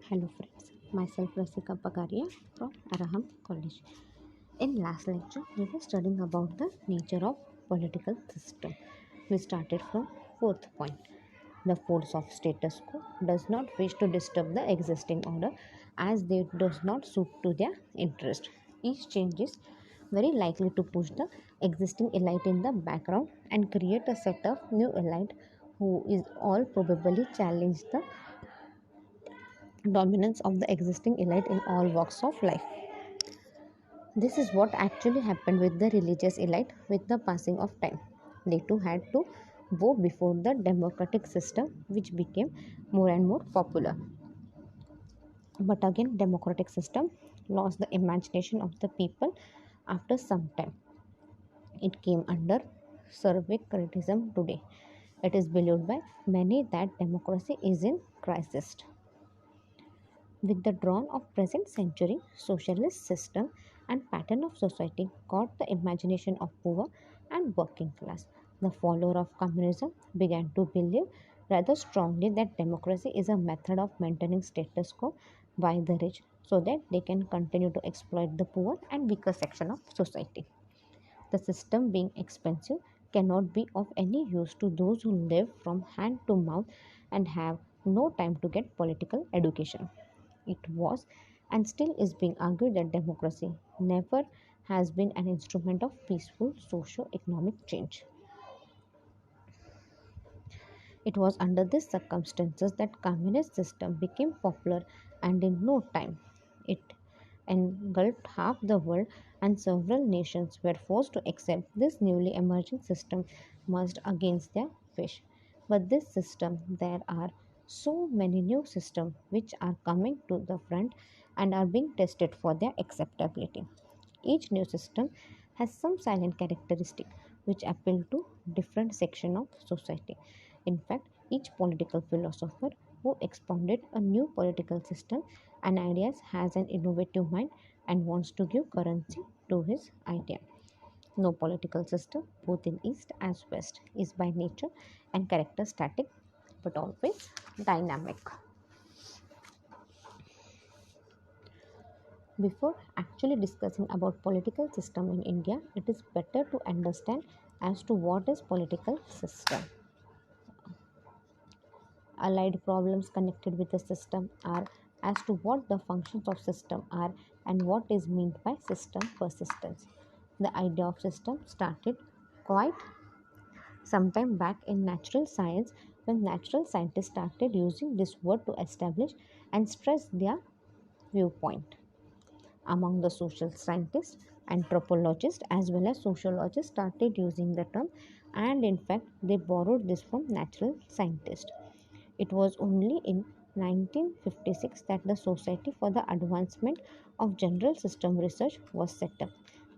Hello friends, myself Rasika Pagaria from Araham College. In last lecture, we were studying about the nature of political system. We started from fourth point. The force of status quo does not wish to disturb the existing order as they does not suit to their interest. Each change is very likely to push the existing elite in the background and create a set of new elite who is all probably challenge the dominance of the existing elite in all walks of life. This is what actually happened with the religious elite with the passing of time. They too had to bow before the democratic system, which became more and more popular. But again, democratic system lost the imagination of the people after some time. It came under severe criticism today. It is believed by many that democracy is in crisis. With the dawn of present century, socialist system and pattern of society caught the imagination of poor and working class. The follower of communism began to believe rather strongly that democracy is a method of maintaining status quo by the rich so that they can continue to exploit the poor and weaker section of society. The system being expensive cannot be of any use to those who live from hand to mouth and have no time to get political education. It was and still is being argued that democracy never has been an instrument of peaceful socio-economic change. It was under these circumstances that communist system became popular and in no time it engulfed half the world and several nations were forced to accept this newly emerging system merged against their wish. But this system there are so many new systems which are coming to the front and are being tested for their acceptability. Each new system has some silent characteristic which appeal to different section of society. In fact, each political philosopher who expounded a new political system and ideas has an innovative mind and wants to give currency to his idea. No political system, both in East as West, is by nature and character static but always dynamic. Before actually discussing about political system in India, it is better to understand as to what is political system. Allied problems connected with the system are as to what the functions of system are and what is meant by system persistence. The idea of system started quite sometime back in natural science when natural scientists started using this word to establish and stress their viewpoint. Among the social scientists, anthropologists as well as sociologists started using the term, and in fact they borrowed this from natural scientists. It was only in 1956 that the Society for the Advancement of General System Research was set up.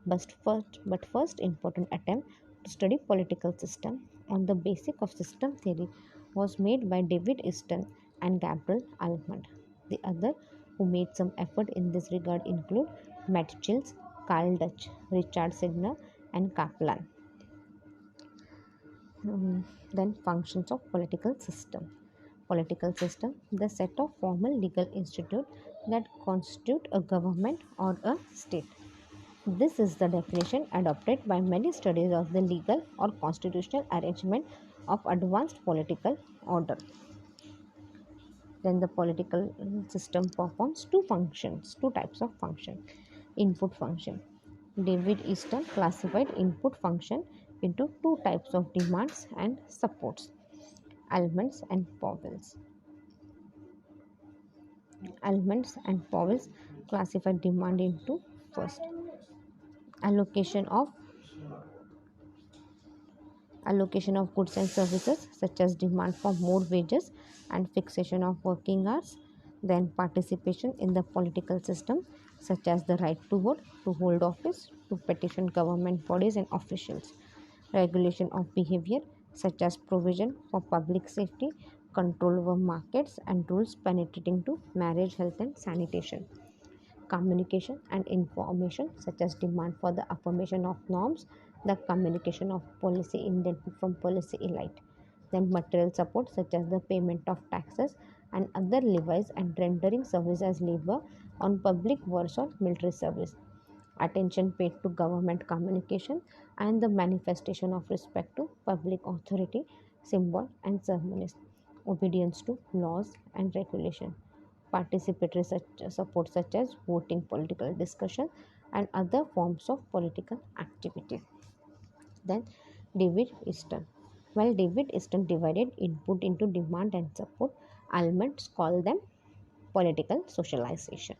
But first important attempt to study political system on the basis of system theory was made by David Easton and Gabriel Almond. The other who made some effort in this regard include Matt Chills, Carl Dutch, Richard Signer, and Kaplan. Then functions of political system. Political system, the set of formal legal institute that constitute a government or a state. This is the definition adopted by many studies of the legal or constitutional arrangement of advanced political order. Then the political system performs two types of function. Input function. David Easton classified input function into two types of demands and supports, elements and powers. Elements and powers classified demand into first allocation of goods and services such as demand for more wages and fixation of working hours, then participation in the political system such as the right to vote, to hold office, to petition government bodies and officials, regulation of behavior such as provision for public safety, control over markets and rules penetrating to marriage, health and sanitation, communication and information such as demand for the affirmation of norms, the communication of policy intent from policy elite, then material support such as the payment of taxes and other levies and rendering service as labor on public works or military service. Attention paid to government communication and the manifestation of respect to public authority, symbol and ceremonies. Obedience to laws and regulation. Participatory support such as voting, political discussion, and other forms of political activity. Then David Easton. While David Easton divided input into demand and support, Almonds called them political socialization.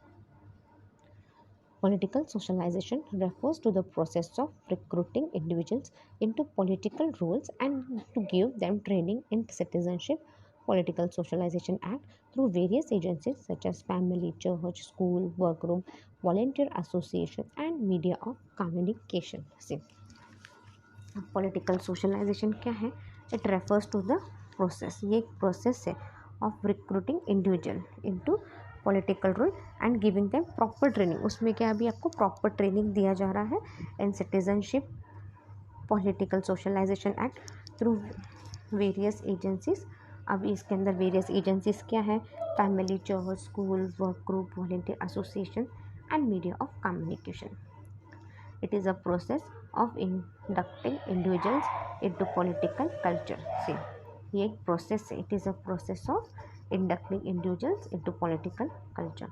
Political socialization refers to the process of recruiting individuals into political roles and to give them training in citizenship. Political Socialization Act through various agencies such as family, church, school, workroom, volunteer association, and media of communication. See, political socialization क्या है? It refers to the process, ये एक process है of recruiting individual into political role and giving them proper training. उसमें क्या अभी आपको proper training दिया जा रहा है in citizenship. Political socialization act through various agencies. अब इसके अंदर वेरियस एजेंसीज क्या है? Family, church, school, work group, volunteer association and media of communication. It is a process of inducting individuals into political culture. See, ये एक process है. It is a process of inducting individuals into political culture.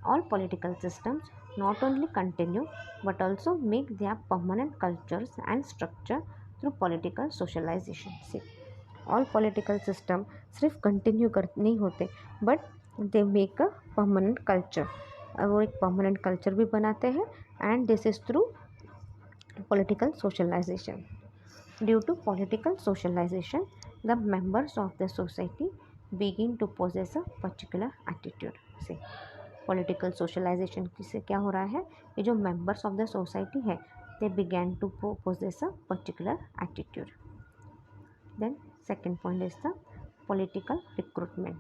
All political systems not only continue but also make their permanent cultures and structure through political socialization. See, all political system सिर्फ continue नहीं होते but they make a permanent culture. वो एक permanent culture भी बनाते हैं and this is through political socialization. Due to political socialization, the members of the society begin to possess a particular attitude. See, political socialization से क्या हो रहा है? ये जो members of the society है, they began to possess a particular attitude. Then second point is the political recruitment.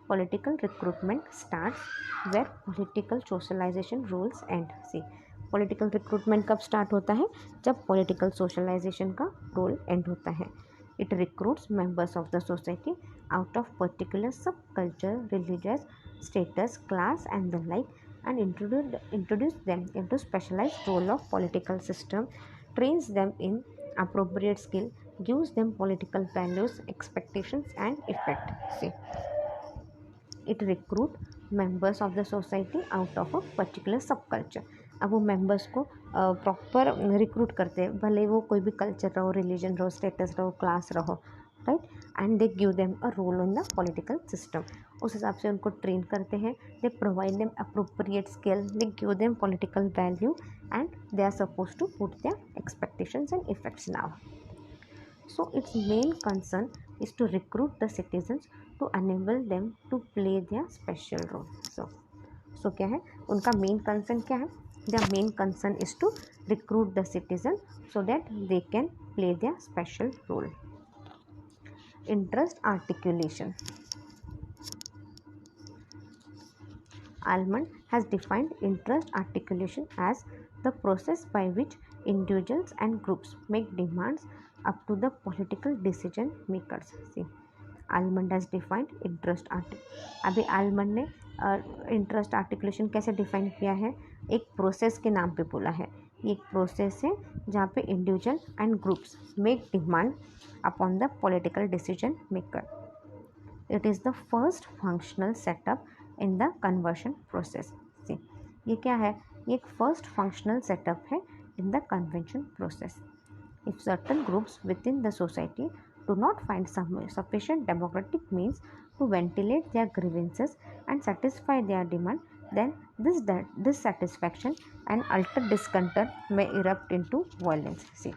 Political recruitment starts where political socialization rules end. See, political recruitment कब start होता है? जब पॉलिटिकल सोशलाइजेशन का role end होता है. It recruits members of the society out of particular subculture, religious status, class and the like and introduce them into specialized role of political system, trains them in appropriate skill, gives them political values, expectations and effect. See, it recruit members of the society out of a particular subculture. अब वो members को proper recruit करते हैं, भले वो कोई भी culture रहो, रिलीजन रहो, स्टेटस रहो, क्लास रहो, right, and they give them a role in the political system. उस हिसाब से उनको ट्रेन करते हैं. They provide them appropriate skill, they give them political value and they are suppose to put their expectations and effects now. So its main concern is to recruit the citizens to enable them to play their special role. So क्या है उनका main concern? क्या है? Their main concern is to recruit the citizen so that they can play their special role. Interest articulation. Almond has defined interest articulation as the process by which individuals and groups make demands up to the political decision makers. See, Almond has defined interest अभी Almond ने interest articulation कैसे define किया है? एक process के नाम पे बोला है. ये एक प्रोसेस है जहाँ पे individual and groups make demand upon the political decision maker. It is the first functional setup in the conversion process. See, ये क्या है? ये एक फर्स्ट फंक्शनल सेटअप है in the convention process. If certain groups within the society do not find sufficient democratic means to ventilate their grievances and satisfy their demand, then this dissatisfaction and utter discontent may erupt into violence. See,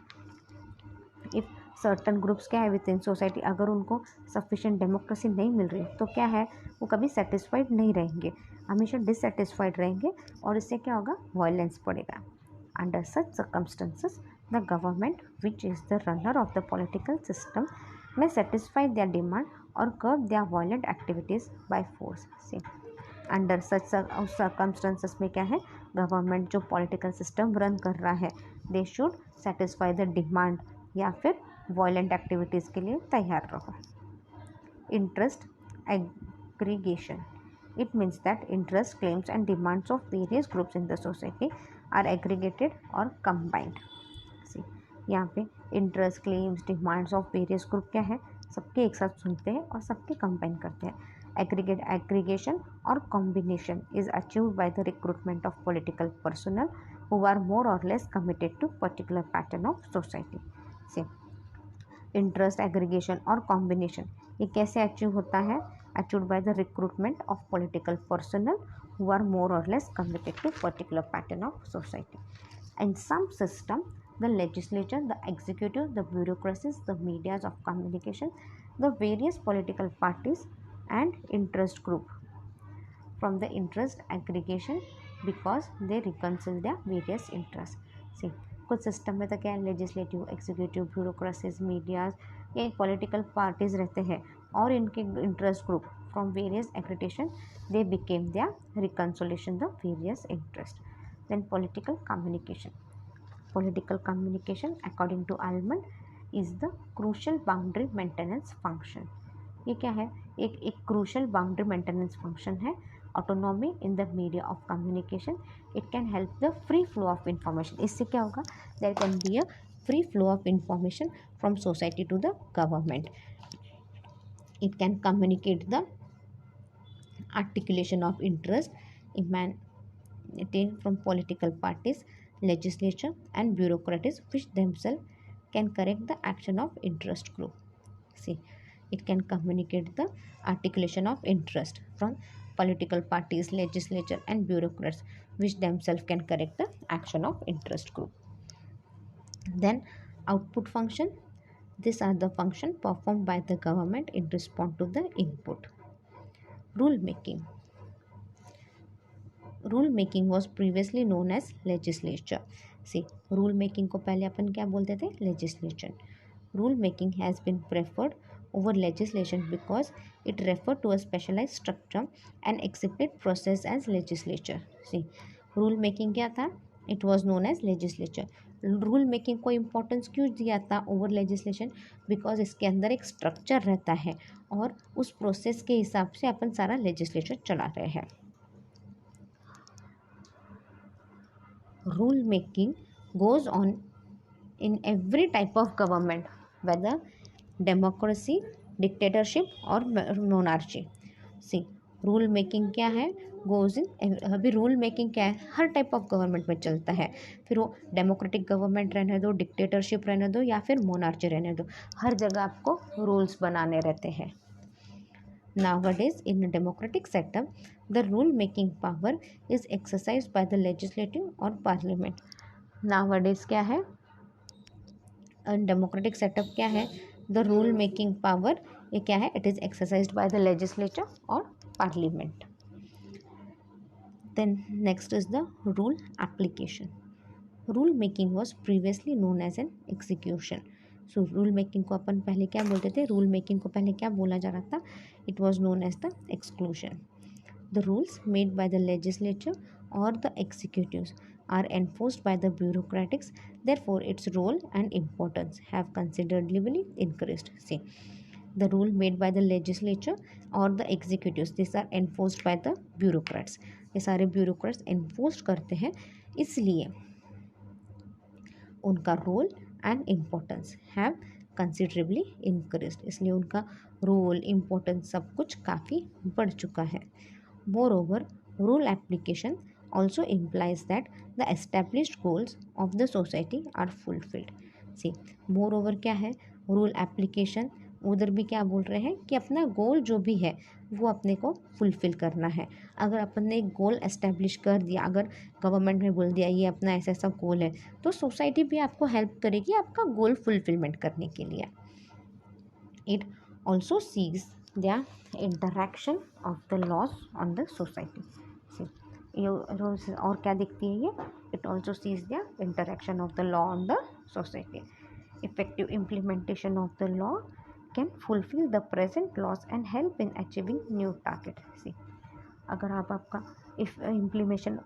if certain groups क्या है within society, अगर उनको sufficient democracy नहीं मिल रही तो क्या है? वो कभी satisfied नहीं रहेंगे, हमेशा dissatisfied रहेंगे और इससे क्या होगा? violence पड़ेगा. Under such circumstances, the government, which is the runner of the political system, may satisfy their demand or curb their violent activities by force. See, under such circumstances में क्या है? गवर्नमेंट जो पॉलिटिकल सिस्टम रन कर रहा है, they should satisfy the demand या फिर violent activities के लिए तैयार रहो. Interest aggregation. It means that interest, claims and demands of various groups in the society are aggregated or combined. See, यहाँ पे interest, claims, demands of various group क्या है, सबके एक साथ सुनते हैं और सबके कंबाइन करते हैं. Aggregation or combination is achieved by the recruitment of political personnel who are more or less committed to particular pattern of society. See, interest, aggregation और कॉम्बिनेशन ये कैसे अचीव होता है? Achieved by the recruitment of political personal who are more or less committed to particular pattern of society. In some system, the legislature, the executive, the bureaucracies, the medias of communication, the various political parties and interest group from the interest aggregation because they reconcile their various interests. See, कुछ system में तो क्या है, legislative, executive, bureaucracies, medias, ये political parties रहते हैं और इनके interest group from various aggregation they became their reconciliation the various interest. Then political communication. Political communication according to Almond is the crucial boundary maintenance function. ये क्या है? एक crucial boundary maintenance function है. Autonomy in the media of communication. It can help the free flow of information. इससे क्या होगा? There can be a free flow of information from society to the government. It can communicate the articulation of interest emanating from political parties, legislature and bureaucrats which themselves can correct the action of interest group. See, it can communicate the articulation of interest from political parties, legislature and bureaucrats which themselves can correct the action of interest group. Then output function. These are the function performed by the government in response to the input. Rule making. Rule making was previously known as legislature. See, rule making को पहले अपन क्या बोलते थे? Legislation. Rule making has been preferred over legislation because it refer to a specialize structure and accepted process as legislature. See, rule making क्या था? It was known as legislature. Rule making को importance क्यों दिया था over legislation? Because इसके अंदर एक structure रहता है और उस प्रोसेस के हिसाब से अपन सारा लेजिस्लेचर चला रहे हैं. Rule making goes on in every type of government, whether democracy, dictatorship or monarchy. See, rule making क्या है? Goes in. अभी रूल मेकिंग क्या है? हर टाइप ऑफ गवर्नमेंट में चलता है. फिर वो डेमोक्रेटिक गवर्नमेंट रहने दो, डिक्टेटरशिप रहने दो या फिर मोनार्ची रहने दो, हर जगह आपको रूल्स बनाने रहते हैं. Nowadays, in a democratic setup, the rule-making power is exercised by the legislative or parliament. Nowadays क्या है? डेमोक्रेटिक सेटअप क्या है? द रूल मेकिंग पावर ये क्या है? It is exercised by the legislature और parliament. Then next is the rule application. Rule making was previously known as an execution. So rule making को अपन पहले क्या बोलते थे? रूल मेकिंग को पहले क्या बोला जा रहा था? It was known as the exclusion. The rules made by the legislature और the executives are enforced by the bureaucrats. Therefore, its role and importance have considerably increased. See, the rule made by the legislature or the executives, these are enforced by the bureaucrats. ये सारे bureaucrats enforced करते हैं, इसलिए उनका role and importance have considerably increased. इसलिए उनका role, importance सब कुछ काफ़ी बढ़ चुका है. More over, rule application also implies that the established goals of the society are fulfilled. See, moreover क्या है? रूल एप्लीकेशन उधर भी क्या बोल रहे हैं कि अपना गोल जो भी है वो अपने को फुलफ़िल करना है. अगर अपन ने एक गोल एस्टेब्लिश कर दिया, अगर गवर्नमेंट ने बोल दिया ये अपना ऐसा ऐसा गोल है, तो सोसाइटी भी आपको हेल्प करेगी आपका गोल फुलफिलमेंट करने के लिए. It also sees the interaction of the laws on the society. और क्या दिखती है ये? It also sees the interaction of the law on the society. Effective implementation of the law can fulfil the present laws and help in achieving new target. See, अगर आपका implementation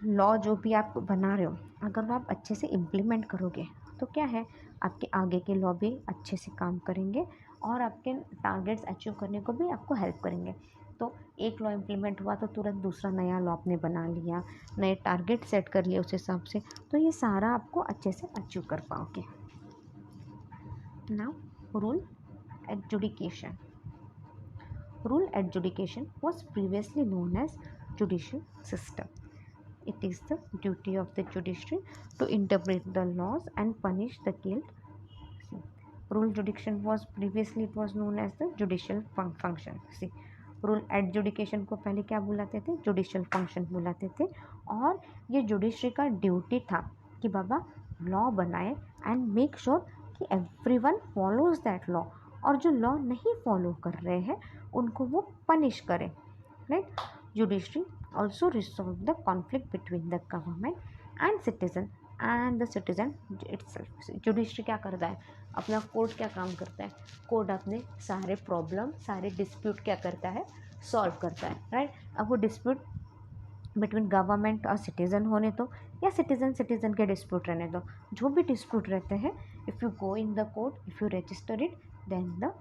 law जो भी आप बना रहे हो, अगर वो आप अच्छे से इम्प्लीमेंट करोगे तो क्या है, आपके आगे के लॉ भी अच्छे से काम करेंगे और आपके टारगेट्स अचीव करने को भी आपको हेल्प करेंगे। तो एक लॉ इम्प्लीमेंट हुआ तो तुरंत दूसरा नया लॉ आपने बना लिया, नए टारगेट सेट कर लिए उस हिसाब से, तो ये सारा आपको अच्छे से अचीव कर पाओगे। Now rule adjudication. Rule adjudication was previously known as judicial system. It is the duty of the judiciary to interpret the laws and punish the guilt. See, rule adjudication was previously it was known as the judicial function. See, rule adjudication को पहले क्या बुलाते थे, judicial function बुलाते थे, और ये judiciary का ड्यूटी था कि बाबा लॉ बनाए एंड मेक श्योर कि एवरीवन फॉलोज दैट लॉ, और जो लॉ नहीं फॉलो कर रहे हैं उनको वो पनिश करें, right. Judiciary also resolve the conflict between the government and citizen itself. Judiciary क्या करता है, अपना कोर्ट क्या काम करता है, कोर्ट अपने सारे प्रॉब्लम, सारे डिस्प्यूट क्या करता है, सॉल्व करता है, राइट। अब वो डिस्प्यूट बिटवीन गवर्नमेंट और सिटीज़न होने दो, या सिटीज़न के डिस्प्यूट रहने दो, जो भी डिस्प्यूट रहते हैं, if you go in the court, if you register it, then the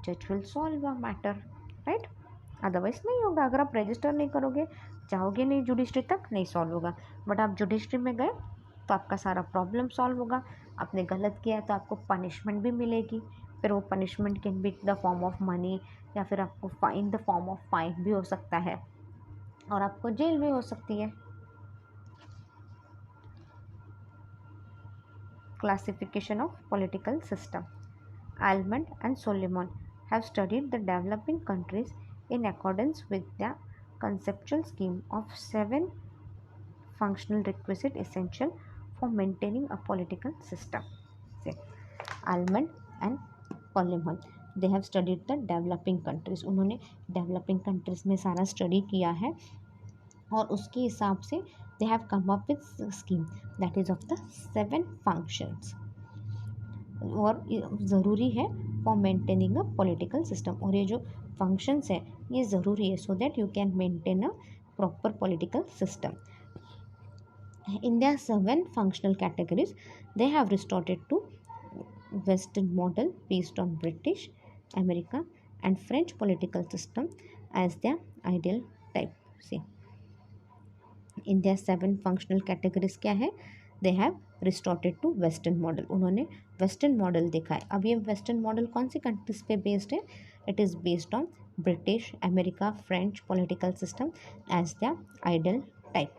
जज will solve a matter, right. Otherwise नहीं होगा, अगर आप रजिस्टर नहीं करोगे, जाओगे नहीं जुडिशरी तक, नहीं सॉल्व होगा। बट आप जुडिशरी में गए तो आपका सारा प्रॉब्लम सॉल्व होगा। आपने गलत किया है तो आपको पनिशमेंट भी मिलेगी, फिर वो punishment can be the form of money, या फिर आपको in the form of fine भी हो सकता है, और आपको जेल भी हो सकती है। Classification of political system. Almond and Solomon have studied the developing countries in accordance with the conceptual scheme of 7 functional requisites essential for maintaining a political system. See, Almond and Solomon, they have studied the developing countries. उन्होंने developing countries में सारा study किया है, और उसके हिसाब से they have come up with scheme that is of the 7 functions, और ज़रूरी है for maintaining a political system, और ये जो functions है ये ज़रूरी है so that you can maintain a proper political system. In their 7 functional categories, they have resorted to Western model based on British, American and French political system as their ideal type. See, in their 7 functional categories क्या है, they have resorted to western model. उन्होंने western model देखा है। अब ये western model कौन सी countries पे based है, it is based on British, America, French political system as their ideal type.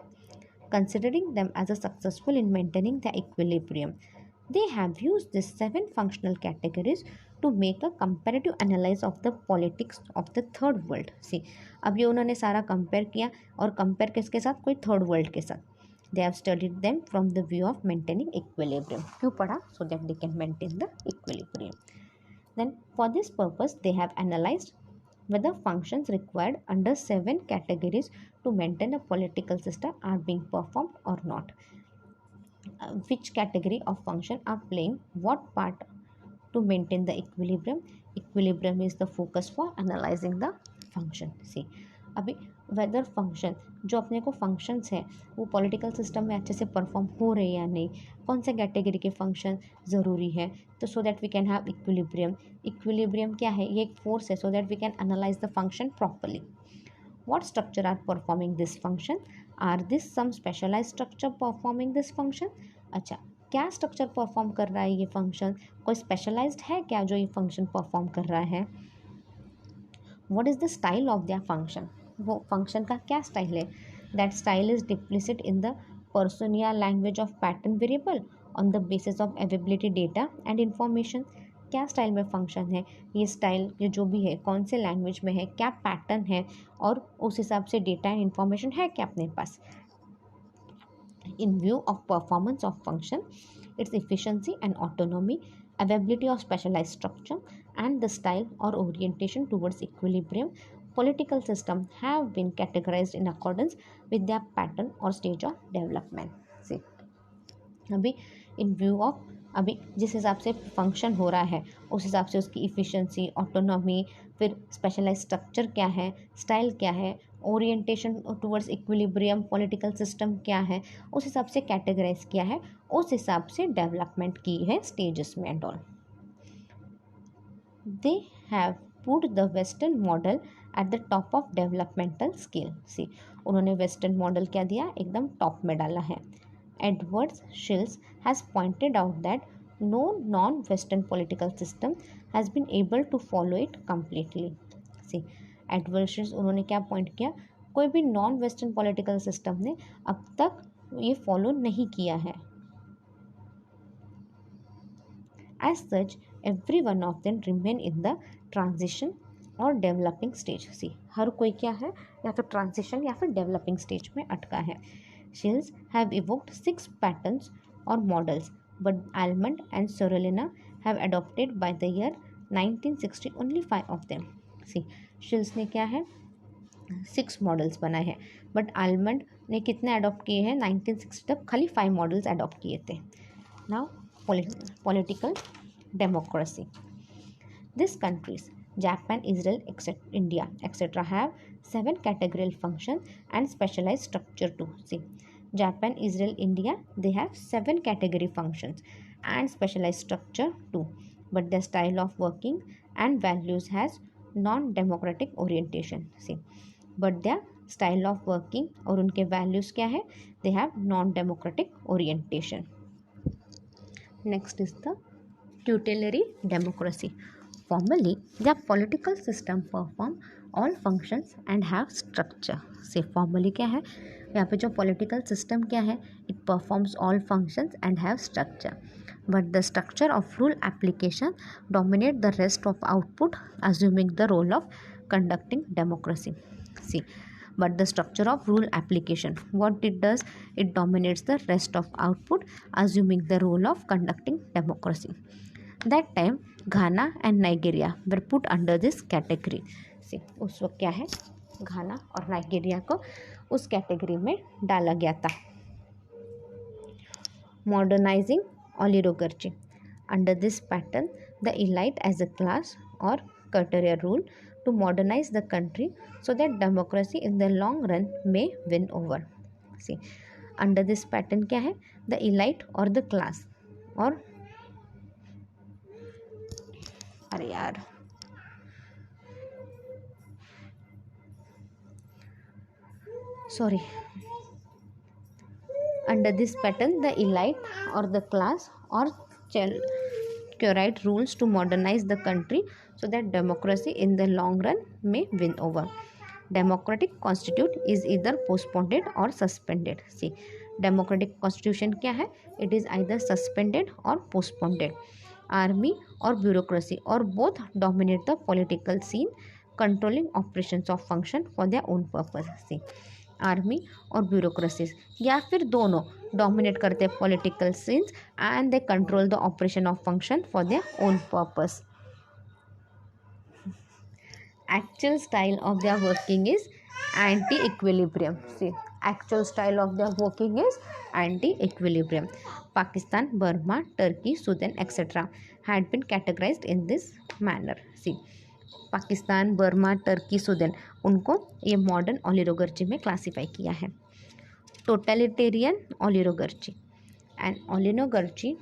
Considering them as a successful in maintaining the equilibrium, they have used these 7 functional categories to make a comparative analysis of the politics of the third world. See, अब ये उन्होंने सारा compare किया, और compare किसके साथ, कोई third world के साथ. They have studied them from the view of maintaining equilibrium. क्यों पढ़ा, so that they can maintain the equilibrium. Then for this purpose they have analyzed whether functions required under 7 categories to maintain a political system are being performed or not. Which category of function are playing what part to maintain the equilibrium. Equilibrium is the focus for analyzing the function. See, अभी weather function, जो अपने को functions है वो political system में अच्छे से perform हो रहे या नहीं, कौन से कैटेगरी के फंक्शन ज़रूरी है, तो so that we can have equilibrium. Equilibrium क्या है, ये एक फोर्स है, so that we can analyse the function properly. What structure are performing this function? Are this some specialized structure performing this function? अच्छा, क्या स्ट्रक्चर परफॉर्म कर रहा है ये फंक्शन, कोई स्पेशलाइज्ड है क्या जो ये फंक्शन परफॉर्म कर रहा है. What is the style of the function, वो फंक्शन का क्या स्टाइल है. That style is explicit in the person या language of pattern variable on the basis of availability data and information. क्या स्टाइल में फंक्शन है, ये स्टाइल ये जो भी है कौन से लैंग्वेज में है, क्या पैटर्न है, और उस हिसाब से डेटा एंड इंफॉर्मेशन है क्या अपने पास. In view of performance of function, its efficiency and autonomy, availability of specialized structure, and the style or orientation towards equilibrium, political system have been categorized in accordance with their pattern or stage of development. See, अभी in view of अभी जिस हिसाब से function हो रहा है उस हिसाब से उसकी इफ़िशेंसी, ऑटोनॉमी, फिर स्पेशलाइज स्ट्रक्चर क्या है, स्टाइल क्या है, orientation towards equilibrium, political system क्या है, उस हिसाब से कैटेगराइज किया है, उस हिसाब से डेवलपमेंट की है स्टेजेस में and all. They have put the western model at the top of developmental scale. See, उन्होंने western model क्या दिया, एकदम top में डाला है. Edward Shills has pointed out that no non-western political system has been able to follow it completely. See, Edward Shills उन्होंने क्या point किया, कोई भी नॉन वेस्टर्न पॉलिटिकल सिस्टम ने अब तक ये फॉलो नहीं किया है. As such, every one of them remain in the transition और डेवलपिंग स्टेज. सी, हर कोई क्या है, या तो ट्रांजिशन या फिर डेवलपिंग स्टेज में अटका है. Shields have evoked 6 patterns or models, but Almond and Sorolina have adopted by the year 1960 only 5 of them. C, Shields ने क्या है, 6 मॉडल्स बनाए हैं, बट आलमंड ने कितने अडॉप्ट किए हैं, 1960 तक खाली 5 मॉडल्स अडॉप्ट किए थे. Now political democracy. These countries, Japan, Israel, India, etc., have 7 categorical functions and specialized structure too. See, Japan, Israel, India, they have 7 category functions and specialized structure too. But their style of working and values has non-democratic orientation. See, but their style of working और उनके values क्या है, they have non-democratic orientation. Next is the tutelary democracy. Formally, the political system perform all functions and have structure. से formally क्या है, यहाँ पे जो political system क्या है, it performs all functions and have structure. But the structure of rule application dominate the rest of output, assuming the role of conducting democracy. See, but the structure of rule application, what it does, it dominates the rest of output, assuming the role of conducting democracy. That time Ghana and Nigeria were put under this category. See, उस वक्त क्या है, घाना और Nigeria को उस category में डाला गया था. Modernizing oligarchy. Under this pattern, the elite as a class or courtier rule to modernize the country so that democracy in the long run may win over. See, under this pattern क्या है, the elite or the class or अरे यार sorry, under this pattern the elite or the class or curate rules to modernize the country so that democracy in the long run may win over. Democratic constitute is either postponed or suspended. See, democratic constitution क्या है, it is either suspended or postponed. Army or bureaucracy or both dominate the political scene, controlling operations of function for their own purpose. See, army और bureaucracies या फिर दोनों dominate करते हैं political scenes and they control the operation of function for their own purpose. Actual style of their working is anti-equilibrium. See, actual style of their working is anti-equilibrium. Pakistan, Burma, Turkey, Sudan, etc. had been categorized in this manner. See, Pakistan, Burma, Turkey, Sudan, उनको ये modern oligarchy में classify किया है. Totalitarian oligarchy. And oligarchy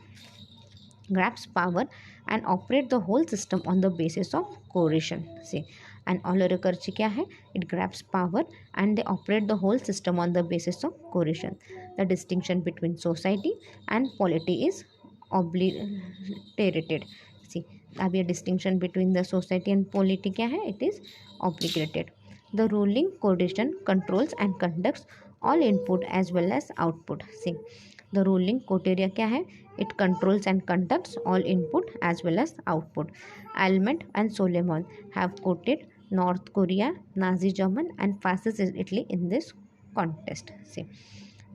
grabs power and operate the whole system on the basis of coercion. See, and oligarchy क्या है, it grabs power and they operate the whole system on the basis of coercion. The distinction between society and polity is obliterated. See, अब ये distinction between the society and polity क्या है, it is obliterated. The ruling coalition controls and conducts all input as well as output. See, the ruling coteria क्या है, it controls and conducts all input as well as output. Almond and Solomon have quoted North Korea, Nazi German and fascist Italy in this contest. See,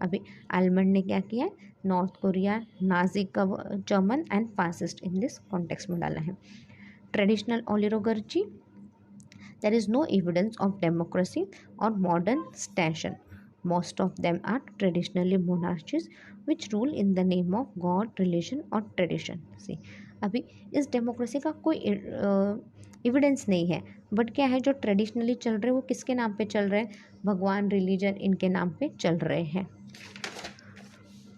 अभी Almond ने क्या किया, North Korea, Nazi German and fascist in this context में डाला है. Traditional oligarchy, there is no evidence of democracy or modern station. Most of them are traditionally monarchies which rule in the name of God, religion or tradition. See, अभी इस democracy का कोई evidence नहीं है, but क्या है, जो traditionally चल रहे हैं वो किसके नाम पे चल रहे हैं, भगवान, रिलीजन, इनके नाम पे चल रहे हैं.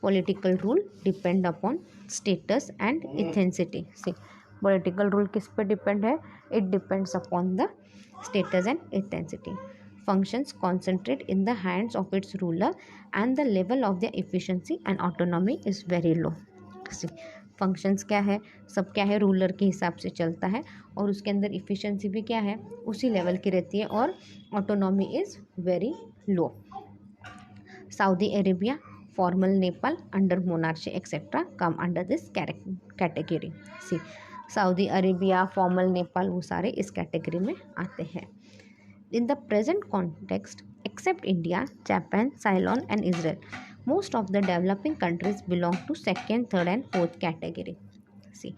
Political rule depend upon status and intensity. See, political rule किस पे डिपेंड है? It depends upon the status and intensity. Functions concentrate in the hands of its ruler and the level of their efficiency and autonomy is very low. Functions क्या है? सब क्या है? Ruler के हिसाब से चलता है और उसके अंदर इफ़िशेंसी भी क्या है? उसी लेवल की रहती है और autonomy is very low. Saudi Arabia, formal Nepal under monarchy etc. come under this category. See, Saudi Arabia, formal Nepal, वो सारे इस कैटेगरी में आते हैं. In the present context, except India, Japan, Ceylon and Israel, most of the developing countries belong to second, third and fourth category. See,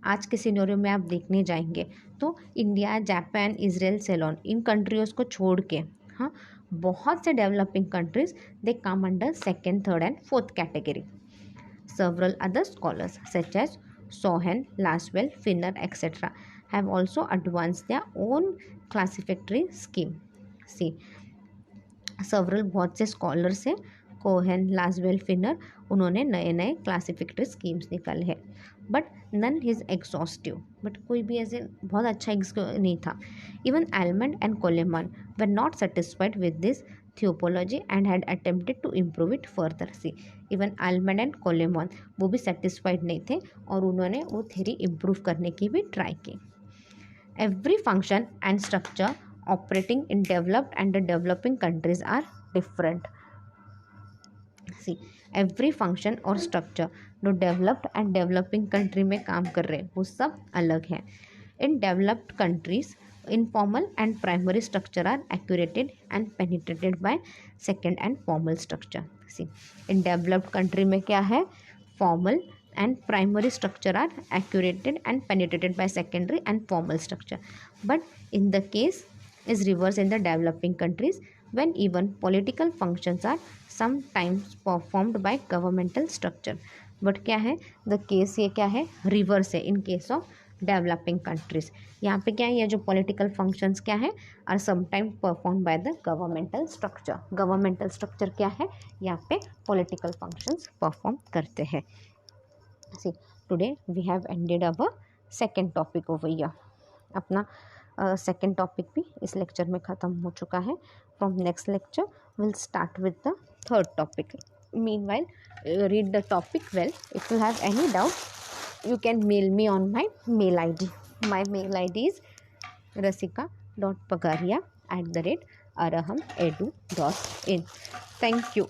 आज के scenario में आप देखने जाएंगे तो इंडिया, जापान, इजराइल, सेलोन, इन कंट्रीज़ को छोड़ के हाँ बहुत से developing countries they come under second, third and fourth category. Several other scholars such as Sohen, Laswell, Finner, etc. have also advanced their own classificatory scheme. See, several बहुत से scholars हैं, Cohen, लाजवेल, finer, उन्होंने नए नए क्लासिफिकेटरी schemes निकाले हैं. But none is exhaustive, but कोई भी ऐसे बहुत अच्छा नहीं था. Even Almond and Coleman were not satisfied with this typology and had attempted to improve it further. See, even Almond and Coleman वो भी सेटिस्फाइड नहीं थे और उन्होंने वो थ्योरी इम्प्रूव करने की भी ट्राई की. Every function and structure operating in developed and developing countries are different. See, every function और स्ट्रक्चर जो डेवलप्ड एंड डेवलपिंग कंट्री में काम कर रहे हैं वो सब अलग हैं. In developed countries informal and primary structure are accurated and penetrated by second and formal structure. See, in developed country में क्या है? Formal and primary structure are accurated and penetrated by secondary and formal structure. But in the case is reverse in the developing countries when even political functions are sometimes performed by governmental structure. But क्या है? The case ये क्या है? Reverse है in case of developing countries. यहाँ पे क्या है? ये जो पॉलिटिकल फंक्शंस क्या है? Are sometime perform by the governmental structure. Governmental structure क्या है? यहाँ पे पॉलिटिकल फंक्शंस परफॉर्म करते हैं. See, today we have ended our second topic over here. अपना सेकेंड टॉपिक भी इस लेक्चर में ख़त्म हो चुका है. From next lecture will start with the third topic. Meanwhile read the topic well. If you have any doubt, you can mail me on my mail id. My mail id is rasika.pagaria@arahamedu.in. Thank you.